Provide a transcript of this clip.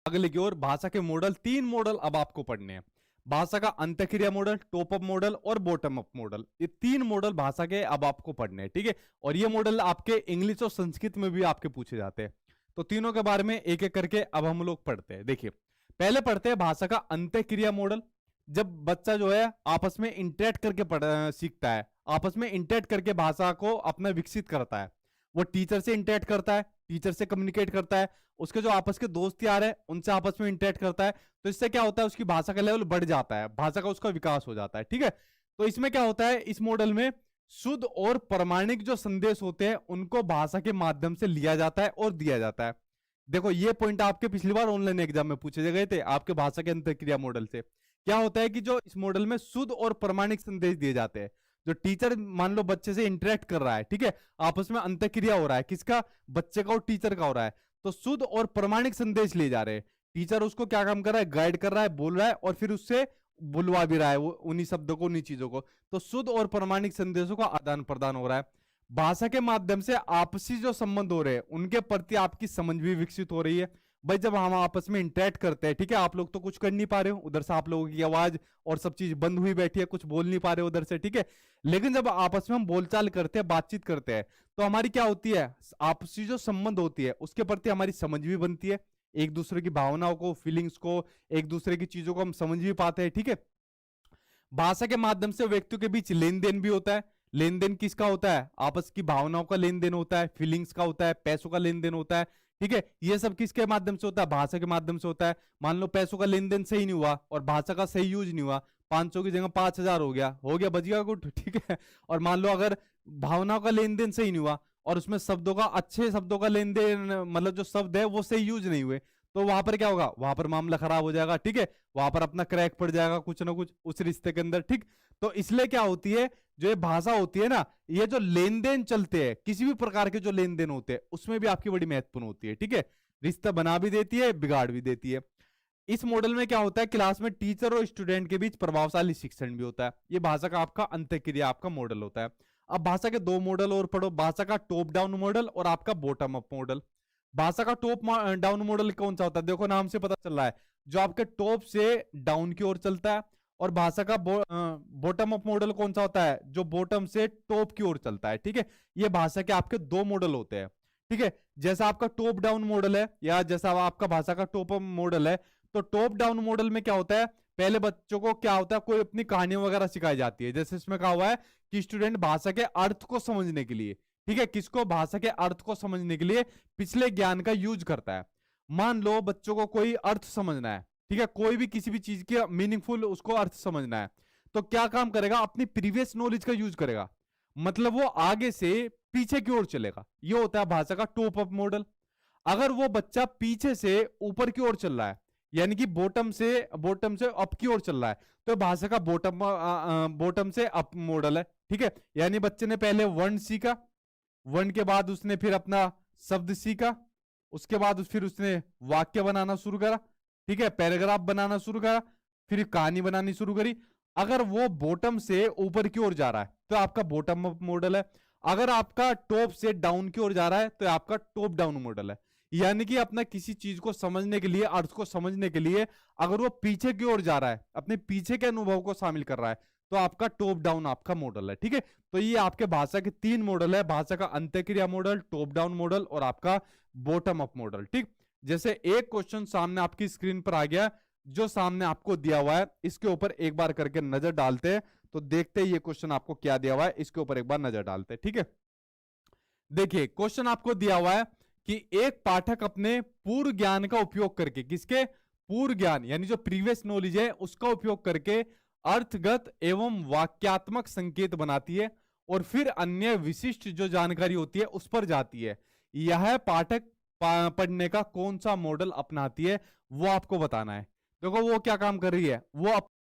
अगले की ओर भाषा के मॉडल, 3 मॉडल अब आपको पढ़ने हैं। भाषा का अंतःक्रिया मॉडल, टॉप अप मॉडल और बॉटम अप मॉडल, ये 3 मॉडल भाषा के अब आपको पढ़ने हैं, ठीक है। और ये मॉडल आपके इंग्लिश और संस्कृत में भी आपके पूछे जाते हैं। तो तीनों के बारे में एक एक करके अब हम लोग पढ़ते हैं। देखिए, पहले पढ़ते हैं भाषा का अंतःक्रिया मॉडल। जब बच्चा जो है आपस में इंटरेक्ट करके सीखता है, आपस में इंटरेक्ट करके भाषा को अपना विकसित करता है। वो टीचर से इंटरेक्ट करता है, टीचर से कम्युनिकेट करता है, उसके जो आपस के दोस्त यार है उनसे आपस में इंटरेक्ट करता है। तो इससे क्या होता है, उसकी भाषा का लेवल बढ़ जाता है, भाषा का उसका विकास हो जाता है, ठीक है। तो इसमें क्या होता है, इस मॉडल में शुद्ध और प्रमाणिक जो संदेश होते हैं उनको भाषा के माध्यम से लिया जाता है और दिया जाता है। देखो, ये पॉइंट आपके पिछली बार ऑनलाइन एग्जाम में पूछे गए थे आपके भाषा के अंतःक्रिया मॉडल से। क्या होता है कि जो इस मॉडल में शुद्ध और प्रमाणिक संदेश दिए जाते हैं, जो टीचर मान लो बच्चे से इंटरेक्ट कर रहा है, ठीक है, आपस में अंतःक्रिया हो रहा है, किसका, बच्चे का और टीचर का हो रहा है, तो शुद्ध और प्रमाणिक संदेश लिए जा रहे हैं। टीचर उसको क्या काम कर रहा है, गाइड कर रहा है, बोल रहा है और फिर उससे बुलवा भी रहा है वो उन्हीं शब्दों को, उन्हीं चीजों को। तो शुद्ध और प्रमाणिक संदेशों का आदान प्रदान हो रहा है। भाषा के माध्यम से आपसी जो संबंध हो रहे हैं उनके प्रति आपकी समझ भी विकसित हो रही है। भाई जब हम आपस में इंटरेक्ट करते हैं, ठीक है, आप लोग तो कुछ कर नहीं पा रहे हो, उधर से आप लोगों की आवाज और सब चीज बंद हुई बैठी है, कुछ बोल नहीं पा रहे हो उधर से, ठीक है। लेकिन जब आपस में हम बोलचाल करते हैं, बातचीत करते हैं, तो हमारी क्या होती है, आपसी जो संबंध होती है उसके प्रति हमारी समझ भी बनती है। एक दूसरे की भावनाओं को, फीलिंग्स को, एक दूसरे की चीजों को हम समझ भी पाते हैं, ठीक है। भाषा के माध्यम से व्यक्तियों के बीच लेन देन भी होता है। लेन देन किसका होता है, आपस की भावनाओं का लेन देन होता है, फीलिंग्स का होता है, पैसों का लेन देन होता है, ठीक है। ये सब किसके माध्यम से होता है, भाषा के माध्यम से होता है। मान लो पैसों का लेन देन सही नहीं हुआ और भाषा का सही यूज नहीं हुआ, 500 की जगह 5000 हो गया, बच गया कुछ, ठीक है। और मान लो अगर भावनाओं का लेन देन सही नहीं हुआ और उसमें शब्दों का, अच्छे शब्दों का लेन देन, मतलब जो शब्द है वो सही यूज नहीं हुए, तो वहां पर क्या होगा, वहां पर मामला खराब हो जाएगा, ठीक है। वहां पर अपना क्रैक पड़ जाएगा कुछ ना कुछ उस रिश्ते के अंदर, ठीक। तो इसलिए क्या होती है, जो ये भाषा होती है ना, ये जो लेन देन चलते हैं, किसी भी प्रकार के जो लेन देन होते हैं उसमें भी आपकी बड़ी महत्वपूर्ण होती है, ठीक है। रिश्ता बना भी देती है, बिगाड़ भी देती है। इस मॉडल में क्या होता है, क्लास में टीचर और स्टूडेंट के बीच प्रभावशाली शिक्षण भी होता है। ये भाषा का आपका अंतःक्रिया आपका मॉडल होता है। अब भाषा के 2 मॉडल और पढ़ो, भाषा का टॉप डाउन मॉडल और आपका बॉटम अप मॉडल। भाषा का टॉप डाउन मॉडल कौन सा होता है, देखो नाम से पता चल रहा है, जो आपके टॉप से डाउन की ओर चलता है। और भाषा का बॉटम अप मॉडल कौन सा होता है, जो बॉटम से टॉप की ओर चलता है, ठीक है। ये भाषा के आपके 2 मॉडल होते हैं, ठीक है। जैसा आपका टॉप डाउन मॉडल है या जैसा आपका भाषा का टॉप अप मॉडल है, तो टॉप डाउन मॉडल में क्या होता है, पहले बच्चों को क्या होता है, कोई अपनी कहानी वगैरह सिखाई जाती है। जैसे इसमें कहा हुआ है कि स्टूडेंट भाषा के अर्थ को समझने के लिए, ठीक है, किसको, भाषा के अर्थ को समझने के लिए पिछले ज्ञान का यूज करता है। मान लो बच्चों को कोई अर्थ समझना है, ठीक है, कोई भी किसी भी चीज की मीनिंगफुल उसको अर्थ समझना है, तो क्या काम करेगा, अपनी प्रीवियस नॉलेज का यूज करेगा, मतलब वो आगे से पीछे की ओर चलेगा। ये होता है भाषा का टॉप अप मॉडल। अगर वो बच्चा पीछे से ऊपर की ओर चल रहा है, यानी कि बॉटम से अप की ओर चल रहा है, तो भाषा का बॉटम से अप मॉडल है, ठीक है। यानी बच्चे ने पहले वर्ण सीखा, वर्ण के बाद उसने फिर अपना शब्द सीखा, उसके बाद फिर उसने वाक्य बनाना शुरू करा, ठीक है, पैराग्राफ बनाना शुरू करा, फिर कहानी बनानी शुरू करी। अगर वो बॉटम से ऊपर की ओर जा रहा है तो आपका बॉटम अप मॉडल है। अगर आपका टॉप से डाउन की ओर जा रहा है तो आपका टॉप डाउन मॉडल है। यानी कि अपना किसी चीज को समझने के लिए, अर्थ को समझने के लिए अगर वो पीछे की ओर जा रहा है, अपने पीछे के अनुभव को शामिल कर रहा है, तो आपका टॉप डाउन आपका मॉडल है, ठीक है। तो ये आपके भाषा के 3 मॉडल है, भाषा का अंतःक्रिया मॉडल, टॉप डाउन मॉडल और आपका बॉटम अप मॉडल, ठीक। जैसे एक क्वेश्चन सामने आपकी स्क्रीन पर आ गया, जो सामने आपको दिया हुआ है, इसके ऊपर एक बार करके नजर डालते हैं, तो देखते हैं ये क्वेश्चन आपको क्या दिया हुआ है, इसके ऊपर एक बार नजर डालते हैं, ठीक है। देखिए क्वेश्चन आपको दिया हुआ है कि एक पाठक अपने पूर्व ज्ञान का उपयोग करके, किसके, पूर्व ज्ञान यानी जो प्रीवियस नॉलेज है उसका उपयोग करके अर्थगत एवं वाक्यात्मक संकेत बनाती है और फिर अन्य विशिष्ट जो जानकारी होती है उस पर जाती है। यह पाठक पढ़ने का कौन सा मॉडल अपनाती है, वो आपको बताना है। देखो वो क्या काम कर रही है, वो